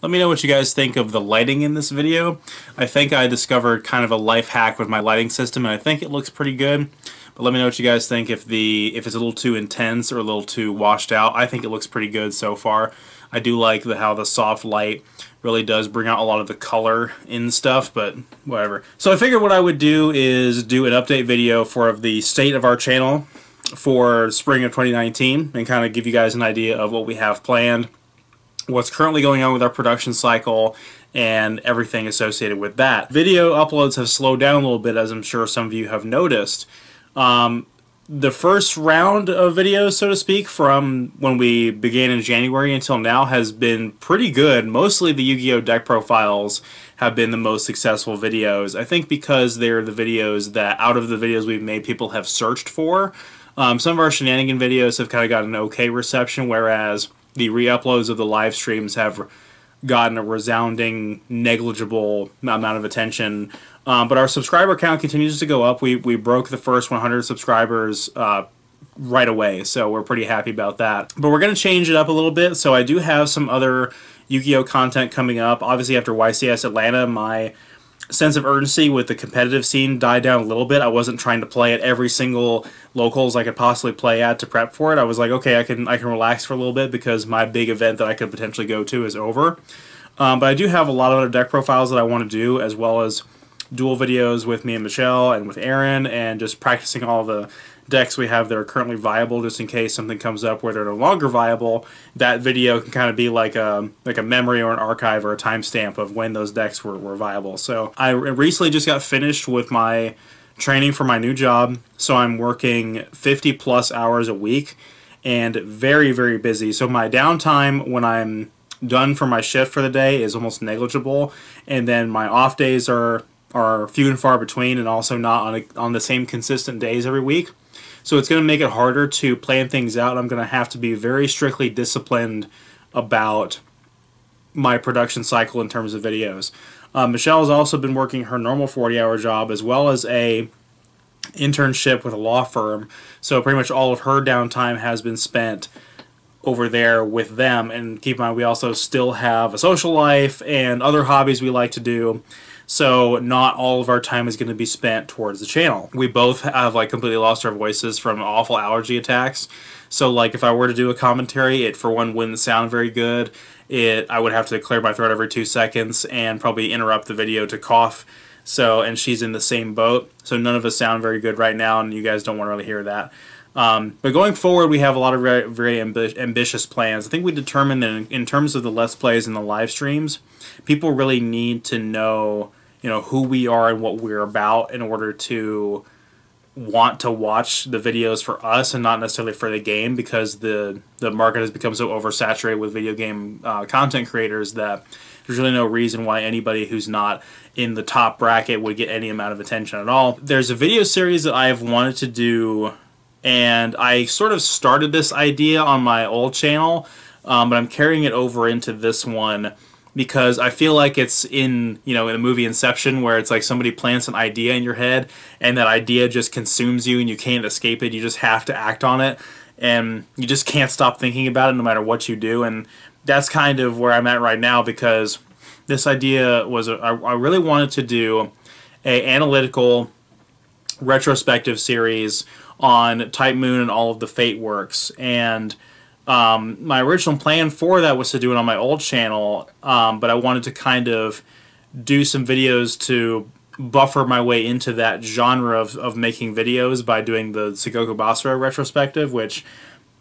Let me know what you guys think of the lighting in this video. I think I discovered kind of a life hack with my lighting system, and I think it looks pretty good. But let me know what you guys think if it's a little too intense or a little too washed out. I think it looks pretty good so far. I do like how the soft light really does bring out a lot of the color in stuff, but whatever. So I figured what I would do is do an update video for the state of our channel for spring of 2019 and kind of give you guys an idea of what we have planned, what's currently going on with our production cycle, and everything associated with that. Video uploads have slowed down a little bit, as I'm sure some of you have noticed. The first round of videos, so to speak, from when we began in January until now has been pretty good. Mostly the Yu-Gi-Oh! Deck profiles have been the most successful videos. I think because they're the videos that, out of the videos we've made, people have searched for. Some of our shenanigan videos have kind of gotten an okay reception, whereas the re-uploads of the live streams have gotten a resounding, negligible amount of attention. But our subscriber count continues to go up. We broke the first 100 subscribers right away, so we're pretty happy about that. But we're going to change it up a little bit, so I do have some other Yu-Gi-Oh! Content coming up. Obviously, after YCS Atlanta, my sense of urgency with the competitive scene died down a little bit. I wasn't trying to play at every single locals I could possibly play at to prep for it. I was like, okay, I can relax for a little bit because my big event that I could potentially go to is over. But I do have a lot of other deck profiles that I want to do, as well as dual videos with me and Michelle and with Aaron, and just practicing all the decks we have that are currently viable, just in case something comes up where they're no longer viable. That video can kind of be like a memory or an archive or a timestamp of when those decks were viable. So I recently just got finished with my training for my new job, so I'm working 50 plus hours a week and very, very busy. So my downtime when I'm done for my shift for the day is almost negligible, and then my off days are few and far between, and also not on the same consistent days every week. So it's going to make it harder to plan things out. I'm going to have to be very strictly disciplined about my production cycle in terms of videos. Michelle has also been working her normal 40-hour job as well as a internship with a law firm. So pretty much all of her downtime has been spent over there with them. And keep in mind, we also still have a social life and other hobbies we like to do. So not all of our time is going to be spent towards the channel. We both have completely lost our voices from awful allergy attacks. So if I were to do a commentary, it for one wouldn't sound very good. I would have to clear my throat every 2 seconds and probably interrupt the video to cough. And she's in the same boat. So none of us sound very good right now, and you guys don't want to really hear that. But going forward, we have a lot of very, very ambitious plans. I think we determined that in terms of the Let's Plays and the live streams, people really need to know who we are and what we're about in order to want to watch the videos for us and not necessarily for the game, because the market has become so oversaturated with video game content creators that there's really no reason why anybody who's not in the top bracket would get any amount of attention at all. There's a video series that I have wanted to do, and I sort of started this idea on my old channel, but I'm carrying it over into this one, because I feel like it's in the movie Inception, where it's like somebody plants an idea in your head and that idea just consumes you and you can't escape it. You just have to act on it, and you just can't stop thinking about it no matter what you do. And that's kind of where I'm at right now, because this idea was I really wanted to do an analytical retrospective series on Type Moon and all of the Fate works. And my original plan for that was to do it on my old channel, but I wanted to kind of do some videos to buffer my way into that genre of making videos by doing the Sengoku Basara retrospective, which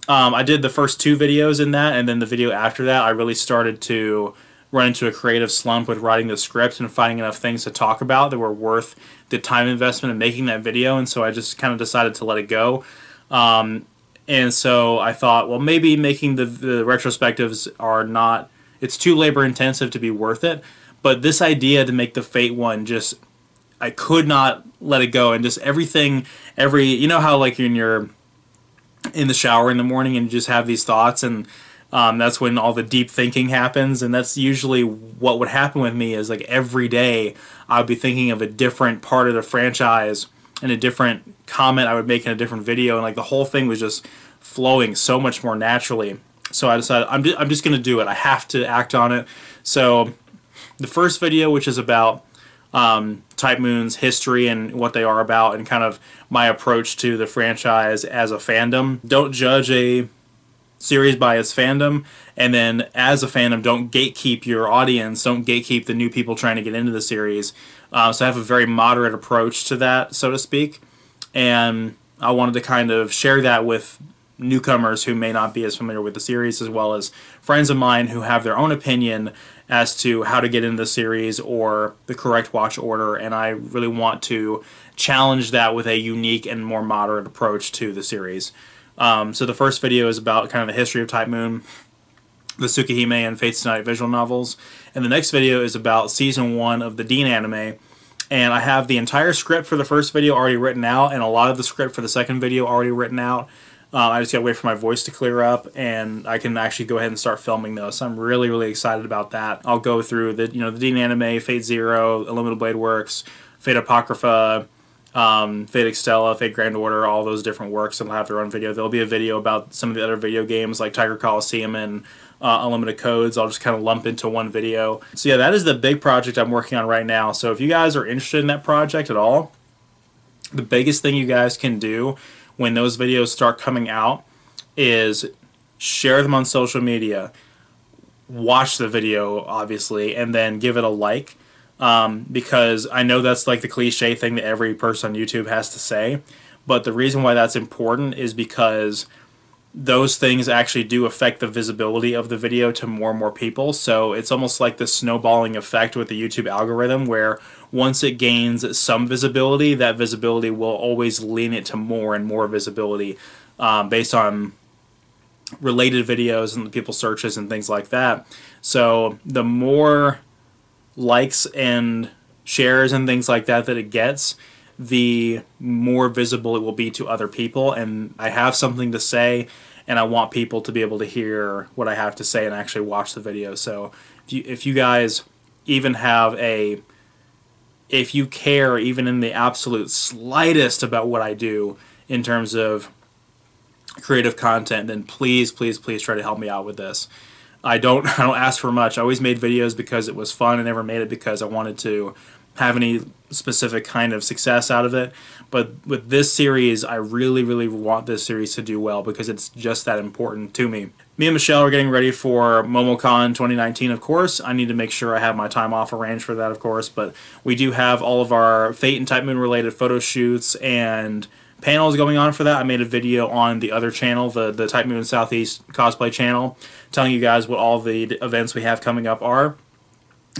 I did the first 2 videos in that, and then the video after that I really started to run into a creative slump with writing the script and finding enough things to talk about that were worth the time investment in making that video, and so I just kind of decided to let it go. And so I thought, well, maybe making the retrospectives are not, it's too labor intensive to be worth it. But this idea to make the Fate one, just, I could not let it go. And just everything, you know how you're in the shower in the morning and you just have these thoughts, and that's when all the deep thinking happens. And that's usually what would happen with me, is every day I would be thinking of a different part of the franchise and a different comment I would make in a different video, and the whole thing was just flowing so much more naturally. So I decided I'm just going to do it. I have to act on it. So the first video, which is about Type Moon's history and what they are about and kind of my approach to the franchise as a fandom. Don't judge a series by its fandom, and then as a fandom, don't gatekeep your audience, don't gatekeep the new people trying to get into the series. So I have a very moderate approach to that, so to speak, and I wanted to kind of share that with newcomers who may not be as familiar with the series, as well as friends of mine who have their own opinion as to how to get into the series or the correct watch order, and I really want to challenge that with a unique and more moderate approach to the series. So the first video is about kind of the history of Type Moon, the Tsukihime and Fates Tonight visual novels, and the next video is about Season 1 of the Dean anime, and I have the entire script for the first video already written out, and a lot of the script for the second video already written out. I just gotta wait for my voice to clear up, and I can actually go ahead and start filming those. So I'm really, really excited about that. I'll go through the the Dean anime, Fate Zero, Illuminable Blade Works, Fate Apocrypha, Fate Extella, Fate Grand Order, all those different works, and they'll have their own video. There'll be a video about some of the other video games like Tiger Coliseum and Unlimited Codes. I'll just kind of lump into one video. So yeah, that is the big project I'm working on right now. So if you guys are interested in that project at all, the biggest thing you guys can do when those videos start coming out is share them on social media, watch the video, obviously, and then give it a like. Because I know that's like the cliche thing that every person on YouTube has to say, but the reason why that's important is because those things actually do affect the visibility of the video to more and more people. So it's almost like the snowballing effect with the YouTube algorithm, where once it gains some visibility, that visibility will always lean it to more and more visibility based on related videos and people's searches and things like that. So the more likes and shares and things like that it gets, the more visible it will be to other people. And I have something to say, and I want people to be able to hear what I have to say and actually watch the video. So if you guys even have if you care even in the absolute slightest about what I do in terms of creative content, then please, please, please try to help me out with this. I don't ask for much. I always made videos because it was fun. I never made it because I wanted to have any specific kind of success out of it. But with this series, I really, really want this series to do well because it's just that important to me. Me and Michelle are getting ready for Momocon 2019, of course. I need to make sure I have my time off arranged for that, of course. But we do have all of our Fate and Type Moon related photo shoots and panels going on for that. I made a video on the other channel, the Type Moon Southeast cosplay channel, telling you guys what all the events we have coming up are.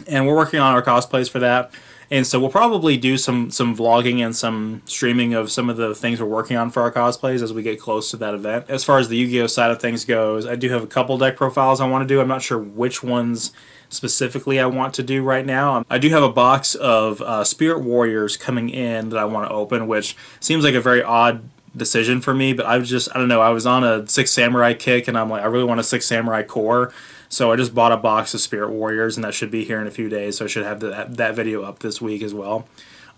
And we're working on our cosplays for that. And so we'll probably do some vlogging and some streaming of some of the things we're working on for our cosplays as we get close to that event. As far as the Yu-Gi-Oh side of things goes, I do have a couple deck profiles I want to do. I'm not sure which ones specifically I want to do right now. I do have a box of Spirit Warriors coming in that I want to open, which seems like a very odd decision for me, but I don't know, I was on a 6 Samurai kick, and I'm like, I really want a 6 Samurai core. So I just bought a box of Spirit Warriors, and that should be here in a few days, so I should have that video up this week as well.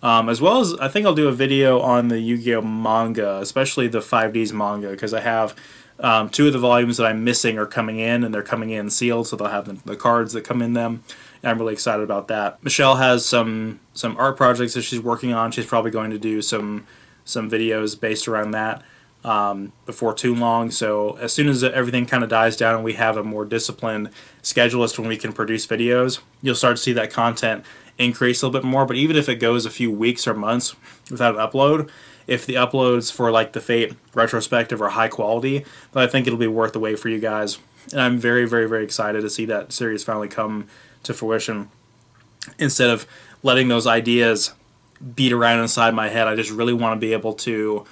As well as, I think I'll do a video on the Yu-Gi-Oh manga, especially the 5Ds manga, because I have 2 of the volumes that I'm missing are coming in, and they're coming in sealed, so they'll have the cards that come in them, and I'm really excited about that. Michelle has some art projects that she's working on. She's probably going to do some videos based around that before too long. So as soon as everything kind of dies down and we have a more disciplined schedule as to when we can produce videos, you'll start to see that content increase a little bit more. But even if it goes a few weeks or months without an upload, if the uploads for like the Fate retrospective are high quality, then I think it'll be worth the wait for you guys. And I'm very, very, very excited to see that series finally come to fruition. Instead of letting those ideas beat around inside my head, I just really want to be able to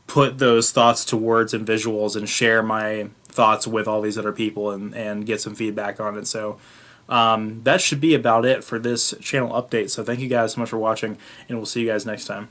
put those thoughts to words and visuals and share my thoughts with all these other people and get some feedback on it. So that should be about it for this channel update. So thank you guys so much for watching, and we'll see you guys next time.